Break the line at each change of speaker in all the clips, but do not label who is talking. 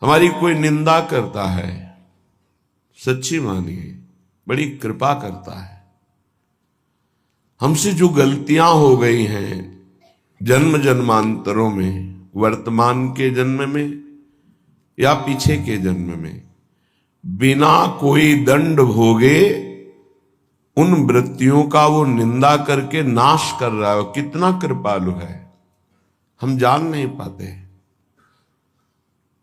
हमारी कोई निंदा करता है, सच्ची मानिए बड़ी कृपा करता है। हमसे जो गलतियां हो गई हैं जन्म जन्मांतरों में, वर्तमान के जन्म में या पीछे के जन्म में, बिना कोई दंड भोगे उन वृत्तियों का वो निंदा करके नाश कर रहा है। कितना कृपालु है, हम जान नहीं पाते।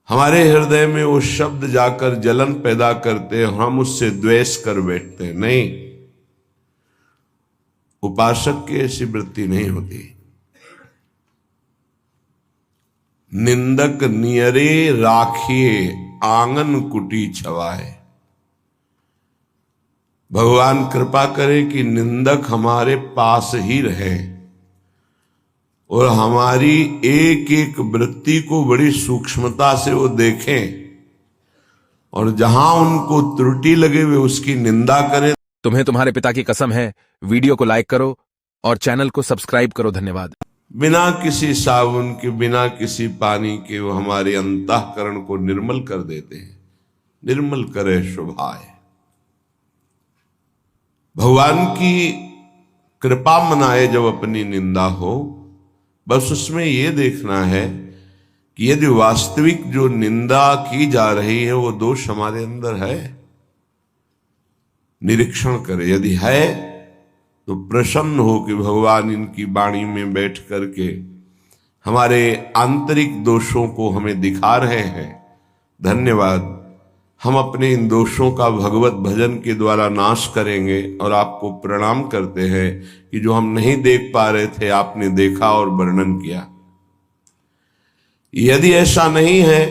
हमारे हृदय में वो शब्द जाकर जलन पैदा करते, हम उससे द्वेष कर बैठते। नहीं, उपासक की ऐसी वृत्ति नहीं होती। निंदक नियरे राखिए आंगन कुटी छवाए। भगवान कृपा करे कि निंदक हमारे पास ही रहे और हमारी एक एक वृत्ति को बड़ी सूक्ष्मता से वो देखें और जहां उनको त्रुटि लगे वे उसकी निंदा करें।
तुम्हें तुम्हारे पिता की कसम है, वीडियो को लाइक करो और चैनल को सब्सक्राइब करो। धन्यवाद।
बिना किसी साबुन के, बिना किसी पानी के वो हमारे अंतःकरण को निर्मल कर देते हैं। निर्मल करे शुभाए। भगवान की कृपा मनाए जब अपनी निंदा हो, बस उसमें यह देखना है कि यदि वास्तविक जो निंदा की जा रही है वो दोष हमारे अंदर है, निरीक्षण करे। यदि है तो प्रसन्न हो कि भगवान इनकी वाणी में बैठ करके हमारे आंतरिक दोषों को हमें दिखा रहे हैं। धन्यवाद। हम अपने इन दोषों का भगवत भजन के द्वारा नाश करेंगे और आपको प्रणाम करते हैं कि जो हम नहीं देख पा रहे थे आपने देखा और वर्णन किया। यदि ऐसा नहीं है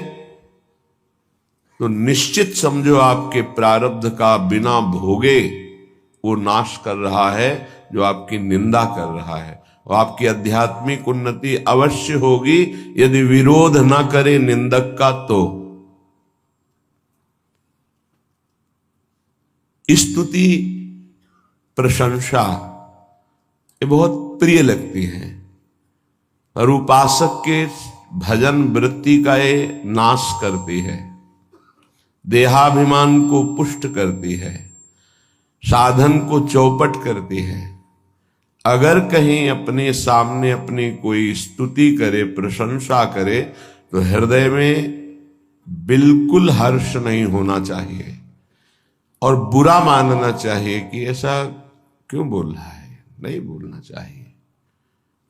तो निश्चित समझो आपके प्रारब्ध का बिना भोगे वो नाश कर रहा है जो आपकी निंदा कर रहा है। और आपकी आध्यात्मिक उन्नति अवश्य होगी यदि विरोध ना करे निंदक का। तो स्तुति प्रशंसा ये बहुत प्रिय लगती है और उपासक के भजन वृत्ति का ये नाश करती है, देहाभिमान को पुष्ट करती है, साधन को चौपट करती है। अगर कहीं अपने सामने अपनी कोई स्तुति करे, प्रशंसा करे, तो हृदय में बिल्कुल हर्ष नहीं होना चाहिए और बुरा मानना चाहिए कि ऐसा क्यों बोल रहा है। नहीं बोलना चाहिए,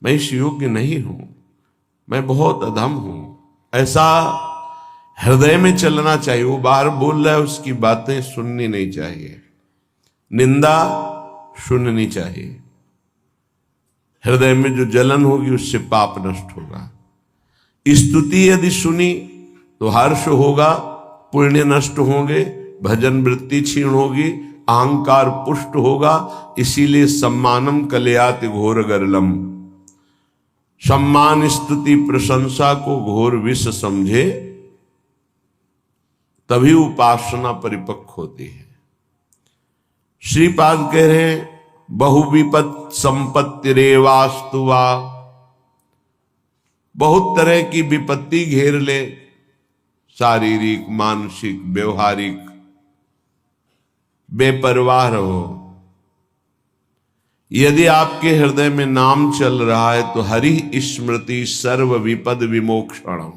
मैं इस योग्य नहीं हूं, मैं बहुत अधम हूं, ऐसा हृदय में चलना चाहिए। वो बाहर बोल रहा है उसकी बातें सुननी नहीं चाहिए, निंदा सुननी चाहिए। हृदय में जो जलन होगी उससे पाप नष्ट होगा। स्तुति यदि सुनी तो हर्ष होगा, पुण्य नष्ट होंगे, भजन वृत्ति क्षीण होगी, अहंकार पुष्ट होगा। इसीलिए सम्मानम कलयाति घोर गरलम। सम्मान स्तुति प्रशंसा को घोर विष समझे तभी उपासना परिपक्व होती है। श्रीपाद कह रहे हैं बहुविपत संपत्ति रेवास्तुवा। बहुत तरह की विपत्ति घेर ले, शारीरिक, मानसिक, व्यवहारिक, बेपरवाह रहो। यदि आपके हृदय में नाम चल रहा है तो हरि स्मृति सर्व विपद विमोक्षणम।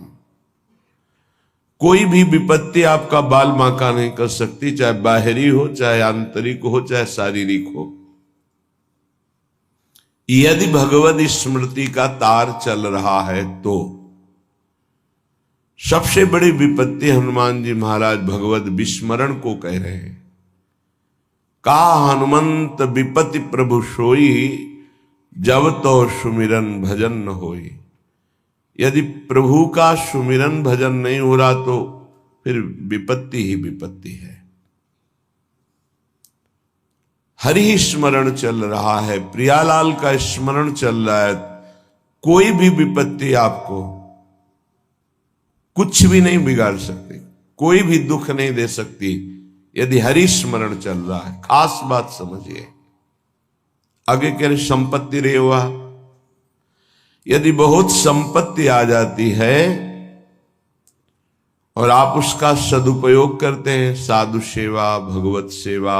कोई भी विपत्ति आपका बाल बांका नहीं कर सकती, चाहे बाहरी हो, चाहे आंतरिक हो, चाहे शारीरिक हो। यदि भगवत स्मृति का तार चल रहा है तो सबसे बड़ी विपत्ति हनुमान जी महाराज भगवत विस्मरण को कह रहे हैं। का हनुमंत विपत्ति प्रभु सोई, जब तो सुमिरन भजन न होई। यदि प्रभु का सुमिरन भजन नहीं हो रहा तो फिर विपत्ति ही विपत्ति है। हरि स्मरण चल रहा है, प्रियालाल का स्मरण चल रहा है, कोई भी विपत्ति आपको कुछ भी नहीं बिगाड़ सकती, कोई भी दुख नहीं दे सकती यदि हरि स्मरण चल रहा है। खास बात समझिए। आगे कह रहे संपत्ति रेवा। यदि बहुत संपत्ति आ जाती है और आप उसका सदुपयोग करते हैं साधु सेवा, भगवत सेवा,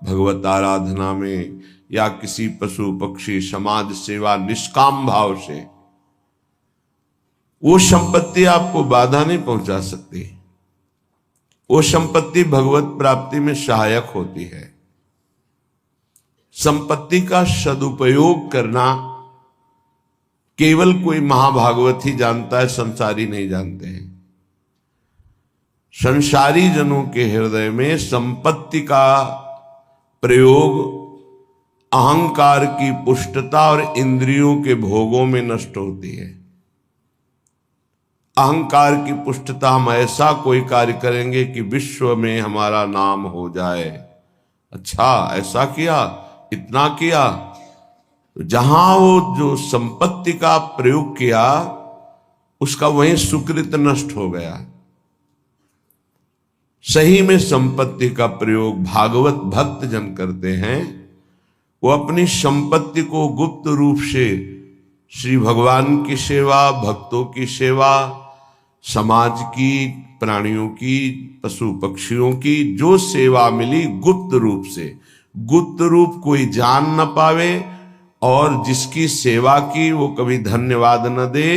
भगवत आराधना में, या किसी पशु पक्षी समाज सेवा निष्काम भाव से, वो संपत्ति आपको बाधा नहीं पहुंचा सकती। वो संपत्ति भगवत प्राप्ति में सहायक होती है। संपत्ति का सदुपयोग करना केवल कोई महाभागवत ही जानता है, संसारी नहीं जानते हैं। संसारी जनों के हृदय में संपत्ति का प्रयोग अहंकार की पुष्टता और इंद्रियों के भोगों में नष्ट होती है। अहंकार की पुष्टता, हम ऐसा कोई कार्य करेंगे कि विश्व में हमारा नाम हो जाए, अच्छा ऐसा किया, इतना किया। तो जहां वो जो संपत्ति का प्रयोग किया उसका वहीं सुकृत नष्ट हो गया। सही में संपत्ति का प्रयोग भागवत भक्त जन करते हैं, वो अपनी संपत्ति को गुप्त रूप से श्री भगवान की सेवा, भक्तों की सेवा, समाज की, प्राणियों की, पशु पक्षियों की जो सेवा मिली गुप्त रूप से, गुप्त रूप कोई जान न पावे और जिसकी सेवा की वो कभी धन्यवाद न दे,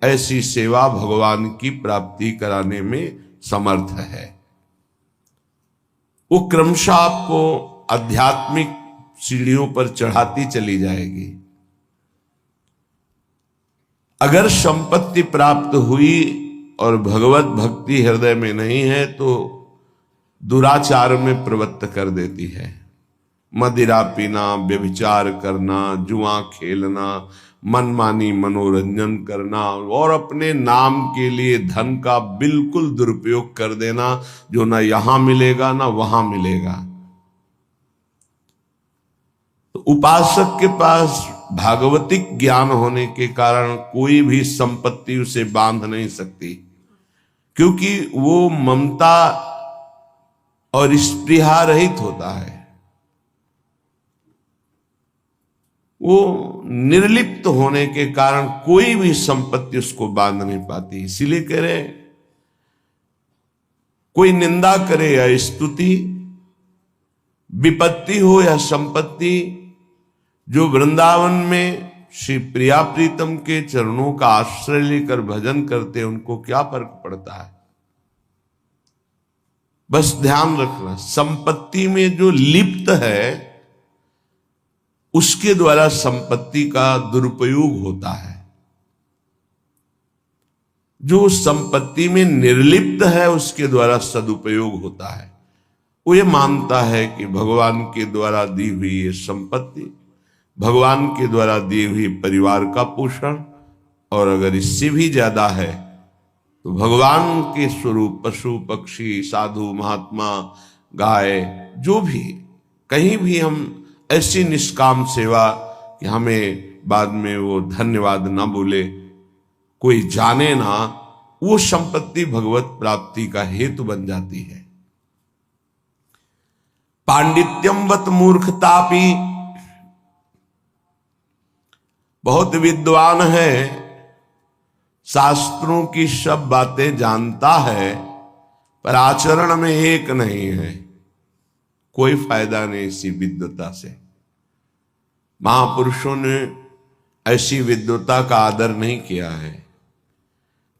ऐसी सेवा भगवान की प्राप्ति कराने में समर्थ है। वो क्रमशः आपको आध्यात्मिक सीढ़ियों पर चढ़ाती चली जाएगी। अगर संपत्ति प्राप्त हुई और भगवत भक्ति हृदय में नहीं है तो दुराचार में प्रवृत्त कर देती है। मदिरा पीना, व्यभिचार करना, जुआ खेलना, मनमानी मनोरंजन करना और अपने नाम के लिए धन का बिल्कुल दुरुपयोग कर देना, जो ना यहां मिलेगा ना वहां मिलेगा। तो उपासक के पास भागवतिक ज्ञान होने के कारण कोई भी संपत्ति उसे बांध नहीं सकती, क्योंकि वो ममता और स्पृहा रहित होता है। वो निर्लिप्त होने के कारण कोई भी संपत्ति उसको बांध नहीं पाती। इसीलिए कह रहे, कोई निंदा करे या स्तुति, विपत्ति हो या संपत्ति, जो वृंदावन में श्री प्रिया प्रीतम के चरणों का आश्रय लेकर भजन करते हैं, उनको क्या फर्क पड़ता है। बस ध्यान रखना, संपत्ति में जो लिप्त है उसके द्वारा संपत्ति का दुरुपयोग होता है। जो संपत्ति में निर्लिप्त है उसके द्वारा सदुपयोग होता है। वो ये मानता है कि भगवान के द्वारा दी हुई ये संपत्ति, भगवान के द्वारा दी हुई परिवार का पोषण, और अगर इससे भी ज्यादा है तो भगवान के स्वरूप पशु पक्षी, साधु महात्मा, गाय, जो भी, कहीं भी हम ऐसी निष्काम सेवा कि हमें बाद में वो धन्यवाद ना बोले, कोई जाने ना, वो संपत्ति भगवत प्राप्ति का हेतु बन जाती है। पांडित्यम वत मूर्खतापि, बहुत विद्वान है, शास्त्रों की सब बातें जानता है, पर आचरण में एक नहीं है। कोई फायदा नहीं इसी विद्वता से। महापुरुषों ने ऐसी विद्वता का आदर नहीं किया है।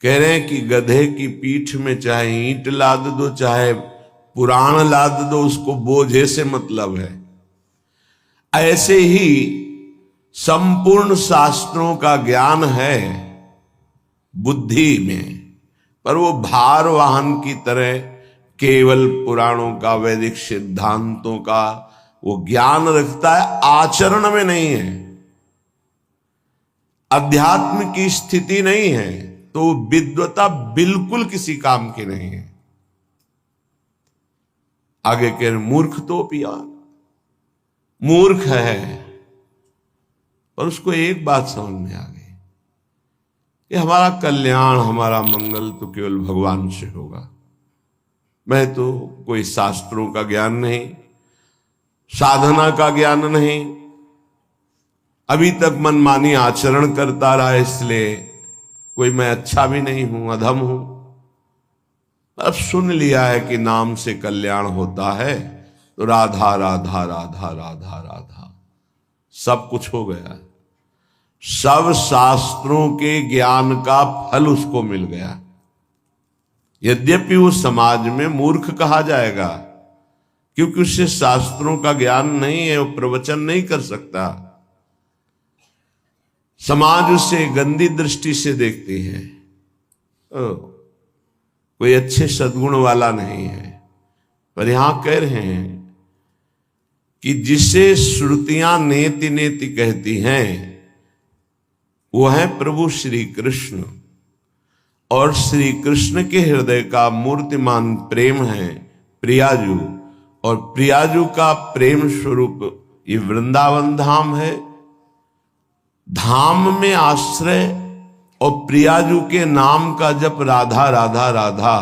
कह रहे हैं कि गधे की पीठ में चाहे ईंट लाद दो, चाहे पुराण लाद दो, उसको बोझे से मतलब है। ऐसे ही संपूर्ण शास्त्रों का ज्ञान है बुद्धि में, पर वो भार वाहन की तरह केवल पुराणों का, वैदिक सिद्धांतों का वो ज्ञान रखता है, आचरण में नहीं है, अध्यात्म की स्थिति नहीं है, तो विद्वता बिल्कुल किसी काम की नहीं है। आगे कह रहे मूर्ख तो पिया, मूर्ख है, पर उसको एक बात समझ में आ गई कि हमारा कल्याण, हमारा मंगल तो केवल भगवान से होगा। मैं तो कोई शास्त्रों का ज्ञान नहीं, साधना का ज्ञान नहीं, अभी तक मनमानी आचरण करता रहा, इसलिए कोई मैं अच्छा भी नहीं हूं, अधम हूं। अब सुन लिया है कि नाम से कल्याण होता है, तो राधा राधा राधा राधा राधा सब कुछ हो गया। सब शास्त्रों के ज्ञान का फल उसको मिल गया। यद्यपि वो समाज में मूर्ख कहा जाएगा, क्योंकि उससे शास्त्रों का ज्ञान नहीं है, वो प्रवचन नहीं कर सकता। समाज उसे गंदी दृष्टि से देखती है, कोई अच्छे सद्गुण वाला नहीं है। पर यहां कह रहे हैं कि जिसे श्रुतियां नेति नेति कहती हैं वो है प्रभु श्री कृष्ण, और श्री कृष्ण के हृदय का मूर्तिमान प्रेम है प्रियाजू, और प्रियाजू का प्रेम स्वरूप ये वृंदावन धाम है। धाम में आश्रय और प्रियाजू के नाम का जप राधा राधा राधा,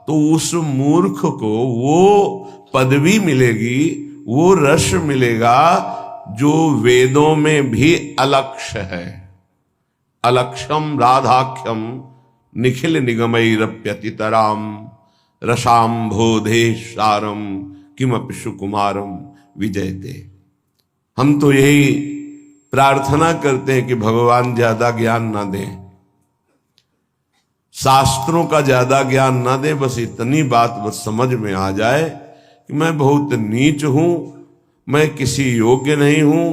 तो उस मूर्ख को वो पदवी मिलेगी, वो रस मिलेगा जो वेदों में भी अलक्ष्य है। अलक्षम राधाख्यम निखिल निगमैरप्यतितराम रसाम्भोधेशारम किमपि सुकुमारम विजयते। हम तो यही प्रार्थना करते हैं कि भगवान ज्यादा ज्ञान ना दें, शास्त्रों का ज्यादा ज्ञान ना दे, बस इतनी बात बस समझ में आ जाए कि मैं बहुत नीच हूं, मैं किसी योग्य नहीं हूं,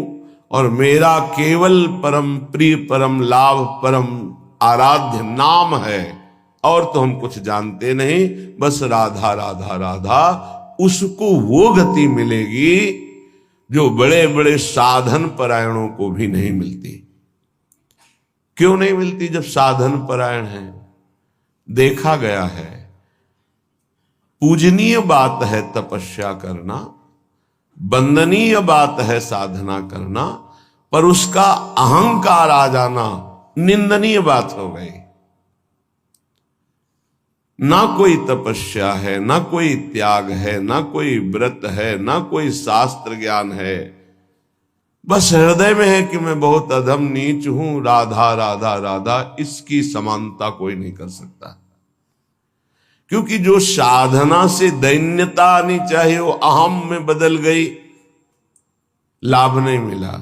और मेरा केवल परम प्रिय परम लाभ परम आराध्य नाम है, और तो हम कुछ जानते नहीं, बस राधा राधा राधा। उसको वो गति मिलेगी जो बड़े बड़े साधन परायणों को भी नहीं मिलती। क्यों नहीं मिलती? जब साधन परायण है, देखा गया है पूजनीय बात है तपस्या करना, वंदनीय बात है साधना करना, पर उसका अहंकार आ जाना निंदनीय बात हो गई। ना कोई तपस्या है, ना कोई त्याग है, ना कोई व्रत है, ना कोई शास्त्र ज्ञान है, बस हृदय में है कि मैं बहुत अधम नीच हूं, राधा राधा राधा। इसकी समानता कोई नहीं कर सकता, क्योंकि जो साधना से दैन्यता आनी चाहिए वो अहम में बदल गई, लाभ नहीं मिला।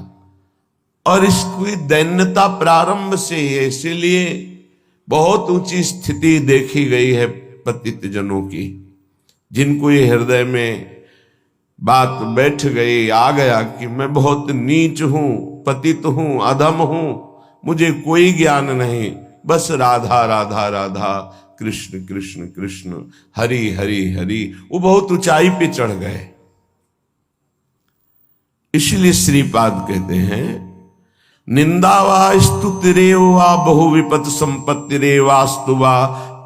और इसकी दैन्यता प्रारंभ से ही है, इसीलिए बहुत ऊंची स्थिति देखी गई है पतित जनों की, जिनको ये हृदय में बात बैठ गई, आ गया कि मैं बहुत नीच हूं, पतित हूं, अधम हूं, मुझे कोई ज्ञान नहीं, बस राधा राधा राधा, कृष्ण कृष्ण कृष्ण, हरि हरि हरि। वो बहुत ऊंचाई पे चढ़ गए। इसलिए श्रीपाद कहते हैं निंदा वा स्तुतिरेव वा बहु विपत संपत्तिरेवास्तु वा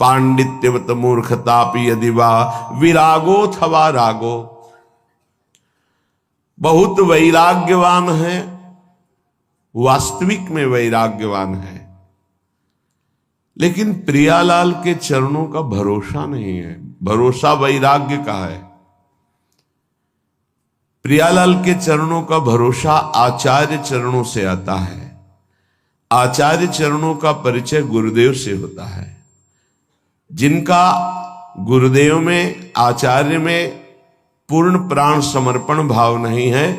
पांडित्यवत मूर्खतापि यदि वा विरागोथवा रागो। बहुत वैराग्यवान है, वास्तविक में वैराग्यवान है, लेकिन प्रियालाल के चरणों का भरोसा नहीं है। भरोसा वैराग्य का है। प्रियालाल के चरणों का भरोसा आचार्य चरणों से आता है। आचार्य चरणों का परिचय गुरुदेव से होता है। जिनका गुरुदेव में, आचार्य में पूर्ण प्राण समर्पण भाव नहीं है,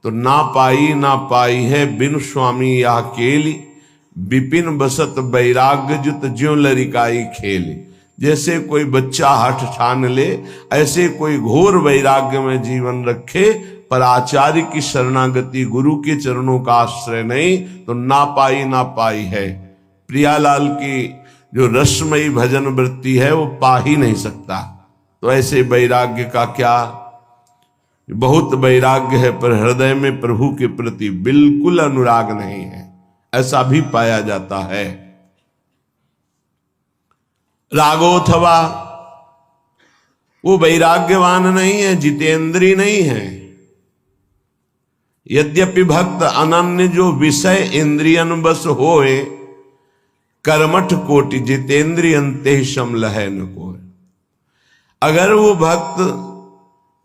तो ना पाई है बिन स्वामी या केली, विपिन बसत वैराग्य जुत ज्यों लरिकाई खेल। जैसे कोई बच्चा हठ ठान ले, ऐसे कोई घोर वैराग्य में जीवन रखे, पर आचार्य की शरणागति, गुरु के चरणों का आश्रय नहीं, तो ना पाई है। प्रियालाल की जो रसमयी भजन वृत्ति है वो पा ही नहीं सकता। तो ऐसे वैराग्य का क्या, बहुत वैराग्य है पर हृदय में प्रभु के प्रति बिल्कुल अनुराग नहीं है, ऐसा भी पाया जाता है। रागोथवा, वो वैराग्यवान नहीं है, जितेंद्रीय नहीं है। यद्यपि भक्त अनन्य जो विषय इंद्रियन बस होए, कर्मठ कोटि जितेंद्रियन ते समलह न कोय। अगर वो भक्त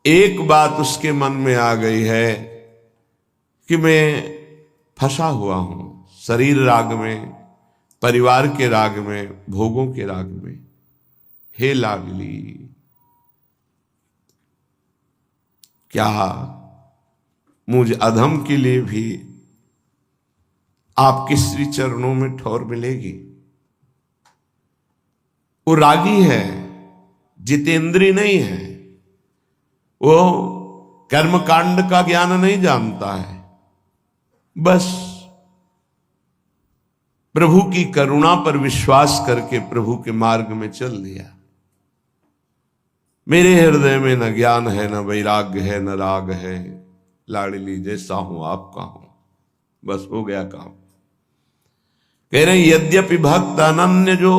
एक बात उसके मन में आ गई है कि मैं फंसा हुआ हूं शरीर राग में, परिवार के राग में, भोगों के राग में, हे लाडली क्या मुझ अधम के लिए भी आपके श्री चरणों में ठौर मिलेगी? वो रागी है, जितेंद्रीय नहीं है, वो कर्मकांड का ज्ञान नहीं जानता है, बस प्रभु की करुणा पर विश्वास करके प्रभु के मार्ग में चल दिया। मेरे हृदय में न ज्ञान है, न वैराग्य है, न राग है, लाडली जैसा हूं आपका हूं, बस हो गया काम। कह रहे यद्यपि भक्त अनन्य जो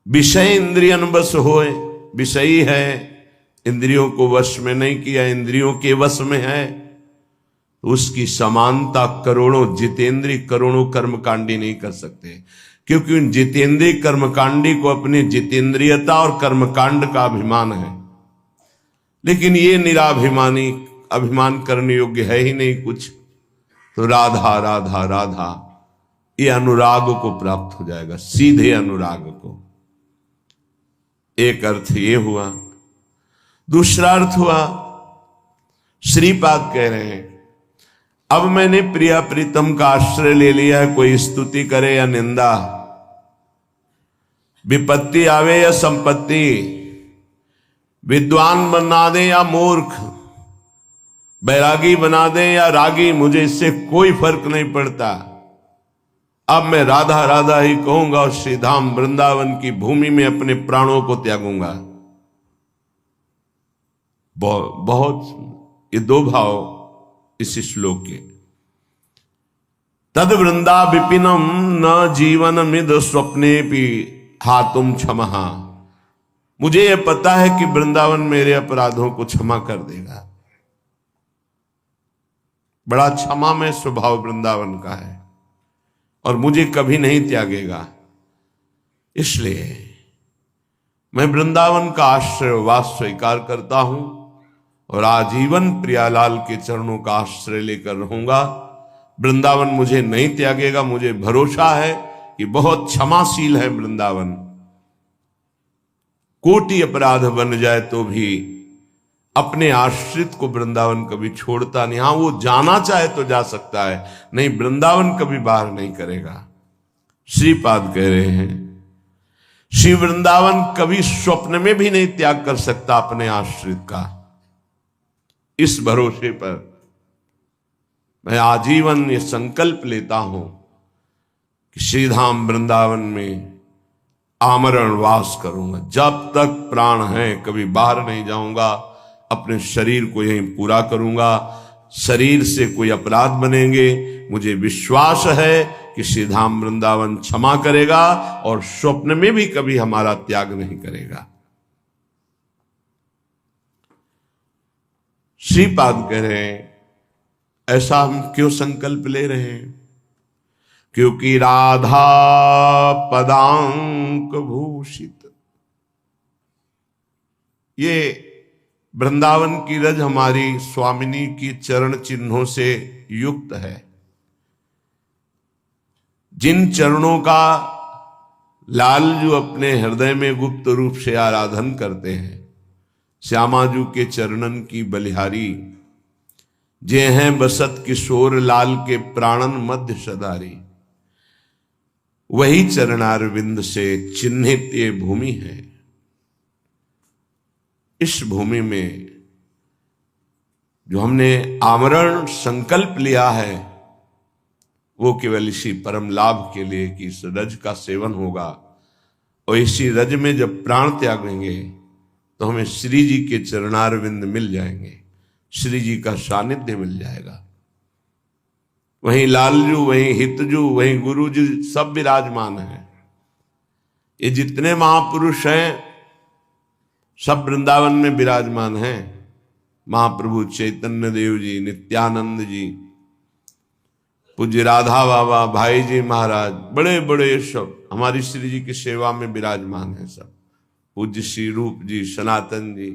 विषय इंद्रियन बस होए, विषयी है, इंद्रियों को वश में नहीं किया, इंद्रियों के वश में है, उसकी समानता करोड़ों जितेंद्रीय करोड़ों कर्मकांडी नहीं कर सकते, क्योंकि उन जितेंद्रीय कर्मकांडी को अपनी जितेंद्रियता और कर्मकांड का अभिमान है। लेकिन ये निराभिमानी अभिमान करने योग्य है ही नहीं कुछ, तो राधा राधा राधा ये अनुराग को प्राप्त हो जाएगा, सीधे अनुराग को। एक अर्थ ये हुआ। दूसरा अर्थ हुआ, श्रीपाद कह रहे हैं अब मैंने प्रिया प्रीतम का आश्रय ले लिया है, कोई स्तुति करे या निंदा, विपत्ति आवे या संपत्ति, विद्वान बना दे या मूर्ख, बैरागी बना दे या रागी, मुझे इससे कोई फर्क नहीं पड़ता। अब मैं राधा राधा ही कहूंगा और श्री धाम वृंदावन की भूमि में अपने प्राणों को त्यागूंगा। बहुत ये दो भाव इस श्लोक के। तद वृंदा विपिनम न जीवन मिद स्वप्ने भी हातुम क्षमहा, मुझे यह पता है कि वृंदावन मेरे अपराधों को क्षमा कर देगा। बड़ा क्षमामय स्वभाव वृंदावन का है और मुझे कभी नहीं त्यागेगा। इसलिए मैं वृंदावन का आश्रय वास स्वीकार करता हूं और आजीवन प्रियालाल के चरणों का आश्रय लेकर रहूंगा। वृंदावन मुझे नहीं त्यागेगा, मुझे भरोसा है कि बहुत क्षमाशील है वृंदावन। कोटि अपराध बन जाए तो भी अपने आश्रित को वृंदावन कभी छोड़ता नहीं। हां, वो जाना चाहे तो जा सकता है, नहीं वृंदावन कभी बाहर नहीं करेगा। श्रीपाद कह रहे हैं श्री वृंदावन कभी स्वप्न में भी नहीं त्याग कर सकता अपने आश्रित का। इस भरोसे पर मैं आजीवन ये संकल्प लेता हूं कि श्रीधाम वृंदावन में आमरण वास करूंगा। जब तक प्राण है कभी बाहर नहीं जाऊंगा, अपने शरीर को यहीं पूरा करूंगा। शरीर से कोई अपराध बनेंगे, मुझे विश्वास है कि श्रीधाम वृंदावन क्षमा करेगा और स्वप्न में भी कभी हमारा त्याग नहीं करेगा। श्रीपाद कह रहे हैं ऐसा हम क्यों संकल्प ले रहे हैं? क्योंकि राधा पदांक भूषित, ये वृंदावन की रज हमारी स्वामिनी की चरण चिन्हों से युक्त है। जिन चरणों का लालजू अपने हृदय में गुप्त रूप से आराधन करते हैं, श्यामाजू के चरणन की बलिहारी, जे हैं बसत किशोर लाल के प्राणन मध्य सदारी, वही चरणारविंद से चिन्हित ये भूमि है। इस भूमि में जो हमने आमरण संकल्प लिया है वो केवल इसी परम लाभ के लिए कि इस रज का सेवन होगा, और इसी रज में जब प्राण त्यागेंगे तो हमें श्री जी के चरणारविंद मिल जाएंगे, श्री जी का सानिध्य मिल जाएगा। वहीं लालजू, वहीं हितजू, वहीं गुरुजी सब विराजमान हैं। ये जितने महापुरुष हैं सब वृंदावन में विराजमान हैं। महाप्रभु चैतन्य देव जी, नित्यानंद जी, पूज्य राधा बाबा, भाई जी महाराज, बड़े बड़े सब हमारी श्री जी की सेवा में विराजमान हैं। सब पूज्य श्री रूप जी, सनातन जी,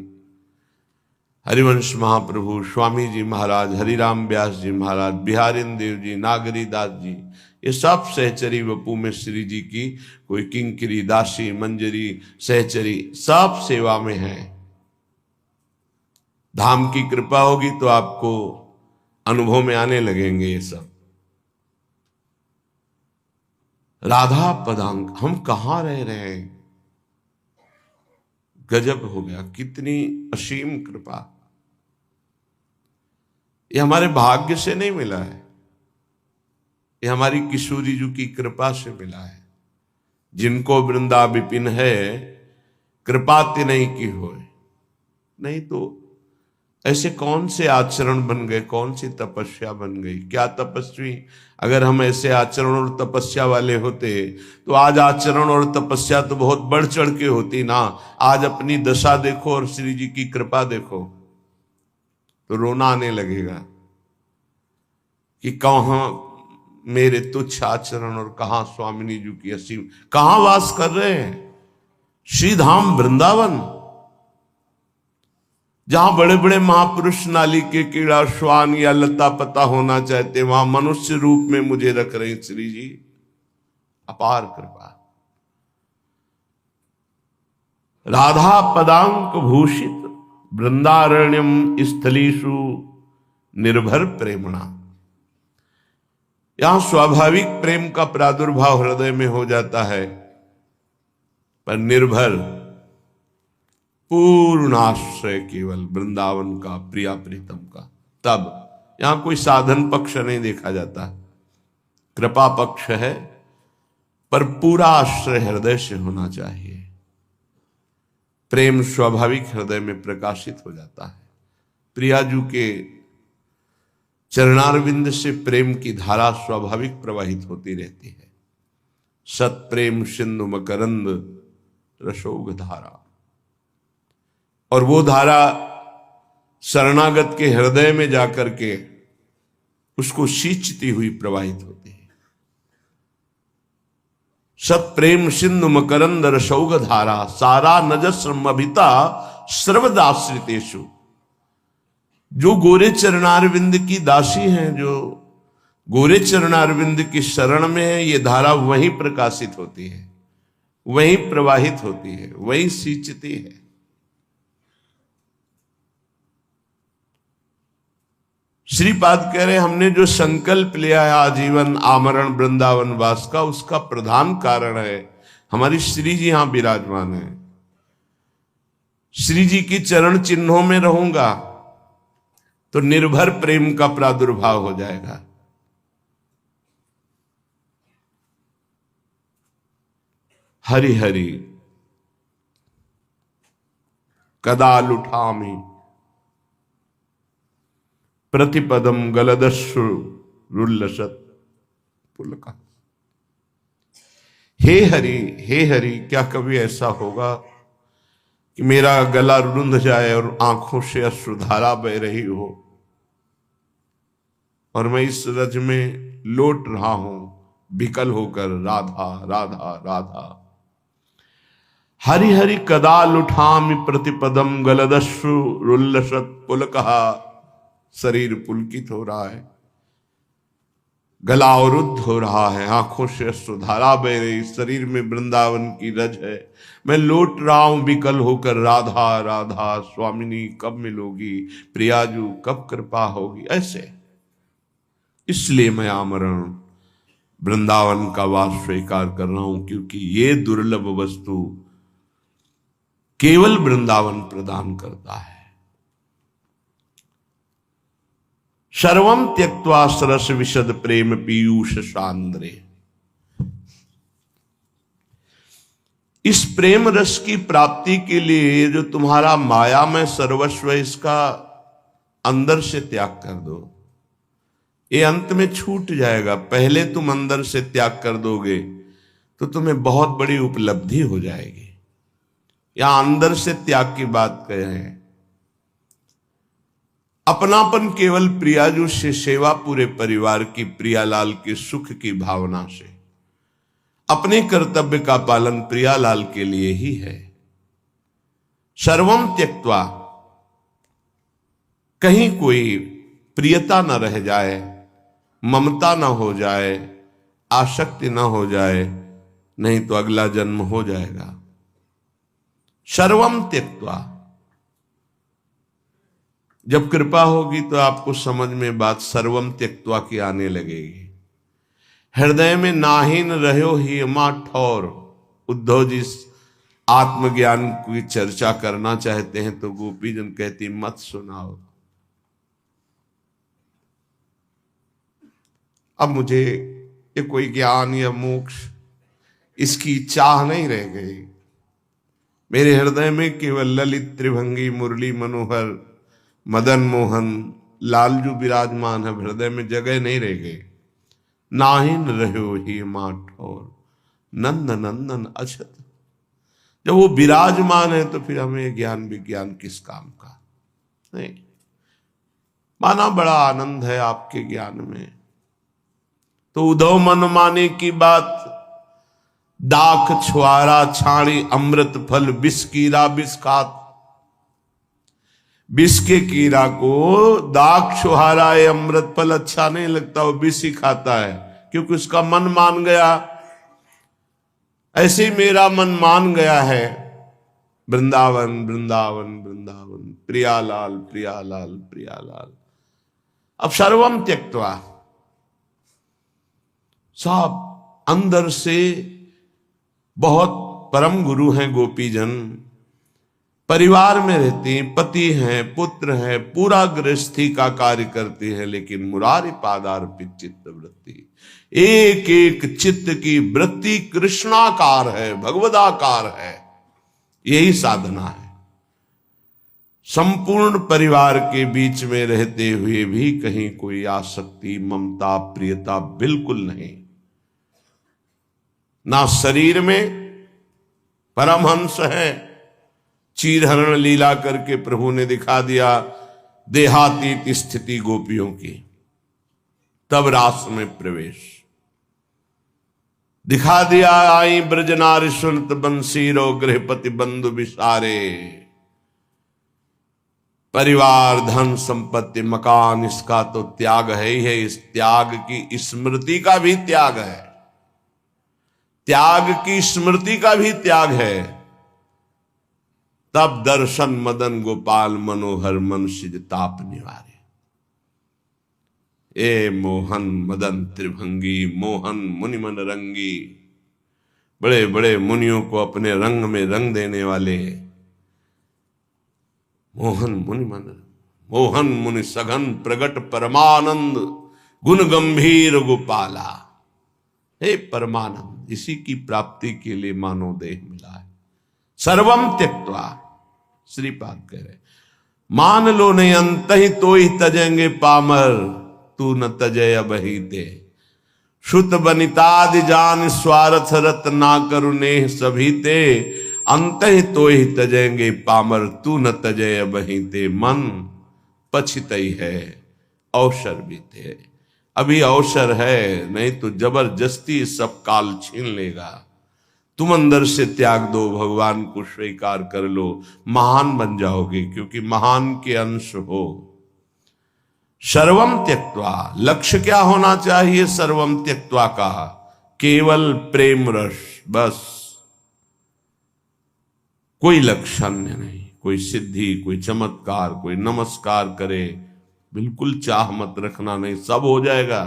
हरिवंश महाप्रभु, स्वामी जी महाराज, हरिराम व्यास जी महाराज, बिहारिन देव जी, नागरी दास जी, ये सब सहचरी वपू में श्री जी की कोई किंकरी, दासी, मंजरी, सहचरी सब सेवा में हैं। धाम की कृपा होगी तो आपको अनुभव में आने लगेंगे ये सब। राधा पदांक, हम कहां रह रहे हैं, गजब हो गया, कितनी असीम कृपा। ये हमारे भाग्य से नहीं मिला है, ये हमारी किशोरी जी की कृपा से मिला है। जिनको वृंदा विपिन है, कृपा ते नहीं की होए। नहीं तो ऐसे कौन से आचरण बन गए, कौन सी तपस्या बन गई। क्या तपस्वी, अगर हम ऐसे आचरण और तपस्या वाले होते तो आज आचरण और तपस्या तो बहुत बढ़ चढ़ के होती ना। आज अपनी दशा देखो और श्री जी की कृपा देखो तो रोना आने लगेगा कि कहां मेरे तुच्छ आचरण और कहां स्वामिनी जी की असीम, कहां वास कर रहे हैं। श्री धाम वृंदावन, जहां बड़े बड़े महापुरुष नाली के कीड़ा श्वान या लता पता होना चाहते, वहां मनुष्य रूप में मुझे रख रहे श्री जी। अपार कृपा। राधा पदांक भूषित वृंदारण्यम स्थलीषु निर्भर प्रेमणा। यहां स्वाभाविक प्रेम का प्रादुर्भाव हृदय में हो जाता है, पर निर्भर पूर्ण आश्रय केवल वृंदावन का, प्रिया प्रीतम का। तब यहां कोई साधन पक्ष नहीं देखा जाता, कृपा पक्ष है, पर पूरा आश्रय हृदय से होना चाहिए। प्रेम स्वाभाविक हृदय में प्रकाशित हो जाता है। प्रियाजू के चरणारविंद से प्रेम की धारा स्वाभाविक प्रवाहित होती रहती है। सत प्रेम सिंधु मकरंद रसोग धारा, और वो धारा शरणागत के हृदय में जाकर के उसको सींचती हुई प्रवाहित होती है। सत प्रेम सिंधु मकरंद रसौग धारा, सारा नजस्रमभिता सर्वदाश्रितेषु। जो गोरे चरणारविंद की दासी हैं, जो गोरे चरणारविंद की शरण में है, ये धारा वहीं प्रकाशित होती है, वहीं प्रवाहित होती है, वहीं सींचती है। श्रीपाद कह रहे, हमने जो संकल्प लिया है आजीवन आमरण वृंदावन वास का, उसका प्रधान कारण है हमारी श्री जी यहां विराजमान है। श्री जी की चरण चिन्हों में रहूंगा तो निर्भर प्रेम का प्रादुर्भाव हो जाएगा। हरि हरि कदा लुठामी प्रतिपदम गलदस्सु रुल्लसत पुलका। हे हरि, क्या कभी ऐसा होगा कि मेरा गला रुंध जाए और आंखों से अश्रुधारा बह रही हो और मैं इस रज में लौट रहा हूं विकल होकर, राधा राधा राधा। हरि हरि कदा लुठामि प्रतिपदम गलदस्सु रुल्लसत पुलकहा। शरीर पुलकित हो रहा है, गला अवरुद्ध हो रहा है, आंखों से अश्रुधारा बह रही, शरीर में वृंदावन की रज है, मैं लौट रहा हूं विकल होकर, राधा राधा स्वामिनी कब मिलोगी, प्रियाजू कब कृपा होगी। ऐसे इसलिए मैं आमरण वृंदावन का वास स्वीकार कर रहा हूं, क्योंकि ये दुर्लभ वस्तु केवल वृंदावन प्रदान करता है। सर्वम त्यक्त्वा सरस विशद प्रेम पीयूष सांद्रे। इस प्रेम रस की प्राप्ति के लिए जो तुम्हारा माया में सर्वस्व, इसका अंदर से त्याग कर दो। ये अंत में छूट जाएगा, पहले तुम अंदर से त्याग कर दोगे तो तुम्हें बहुत बड़ी उपलब्धि हो जाएगी। यहां अंदर से त्याग की बात कहें। अपनापन केवल प्रियाजू से, सेवा पूरे परिवार की, प्रियालाल के सुख की भावना से, अपने कर्तव्य का पालन प्रियालाल के लिए ही है। सर्वम त्यक्त्वा, कहीं कोई प्रियता न रह जाए, ममता न हो जाए, आसक्ति न हो जाए, नहीं तो अगला जन्म हो जाएगा। सर्वम त्यक्त्वा, जब कृपा होगी तो आपको समझ में बात सर्वम त्यक्त्वा की आने लगेगी। हृदय में नाहीन रहो ही मा ठौर। उद्धव जी आत्मज्ञान की चर्चा करना चाहते हैं तो गोपीजन कहती मत सुनाओ। अब मुझे ये कोई ज्ञान या मोक्ष इसकी चाह नहीं रह गई। मेरे हृदय में केवल ललित त्रिभंगी मुरली मनोहर मदन मोहन लालजू विराजमान है। हृदय में जगह नहीं रह गई। नाहिन रहो ही माठ और नंद नंदन अछत। जब वो विराजमान है तो फिर हमें ज्ञान विज्ञान किस काम का। नहीं माना बड़ा आनंद है आपके ज्ञान में। तो उद्धव मनमाने की बात, दाख छुआरा छाणी अमृत फल विष कीरा विष खात। विष के कीड़ा को दाख छुहारा है, अमृत फल अच्छा नहीं लगता, वो विष ही खाता है क्योंकि उसका मन मान गया। ऐसे ही मेरा मन मान गया है वृंदावन वृंदावन वृंदावन, प्रियालाल प्रियालाल प्रियालाल। अब सर्वम त्यक्त्वा सब अंदर से बहुत परम गुरु हैं गोपीजन। परिवार में रहती हैं, पति हैं, पुत्र हैं, पूरा गृहस्थी का कार्य करती है, लेकिन मुरारी पादार्पित चित्त वृत्ति, एक एक चित्त की वृत्ति कृष्णाकार है, भगवदाकार है। यही साधना है। संपूर्ण परिवार के बीच में रहते हुए भी कहीं कोई आसक्ति ममता प्रियता बिल्कुल नहीं। ना शरीर में परमहंस है, चीरहरण लीला करके प्रभु ने दिखा दिया देहातीत स्थिति गोपियों की। तब रास में प्रवेश दिखा दिया। आई ब्रजनारी सुनत बंसीरो गृहपति बंधु विसारे। परिवार धन संपत्ति मकान इसका तो त्याग है ही है। इस त्याग की स्मृति का भी त्याग है, त्याग की स्मृति का भी त्याग है। तब दर्शन मदन गोपाल मनोहर मन सिज ताप निवारे। ए मोहन मदन त्रिभंगी मोहन मुनि मन रंगी। बड़े बड़े मुनियों को अपने रंग में रंग देने वाले मोहन मुनि मन, मोहन मुनि सघन प्रगट परमानंद गुण गंभीर गोपाला। हे परमानंद, इसी की प्राप्ति के लिए मानव देह मिला है। सर्वम त्यक्त्वा श्रीपाद कह रहे मान लो नहीं अंत ही तो ही तजेंगे पामर, तू न तजय बही दे। श्रुत बनितादि जान स्वार्थ रत ना करुणे सभी ते। अंत ही तो ही तजेंगे पामर, तू न तजय बही ते। मन पछितई है अवसर भी थे। अभी अवसर है, नहीं तो जबरदस्ती सब काल छीन लेगा। तुम अंदर से त्याग दो, भगवान को स्वीकार कर लो, महान बन जाओगे, क्योंकि महान के अंश हो। सर्वम त्यक्त्वा, लक्ष्य क्या होना चाहिए सर्वम त्यक्त्वा का? केवल प्रेम रस, बस। कोई लक्षण नहीं, कोई सिद्धि, कोई चमत्कार, कोई नमस्कार करे, बिल्कुल चाह मत रखना, नहीं सब हो जाएगा।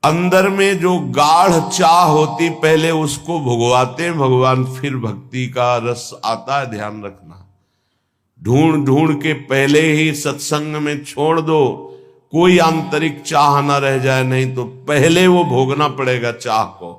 अंदर में जो गाढ़ चाह होती पहले उसको भुगवाते भगवान, फिर भक्ति का रस आता है, ध्यान रखना। ढूंढ ढूंढ के पहले ही सत्संग में छोड़ दो, कोई आंतरिक चाह ना रह जाए, नहीं तो पहले वो भोगना पड़ेगा चाह को।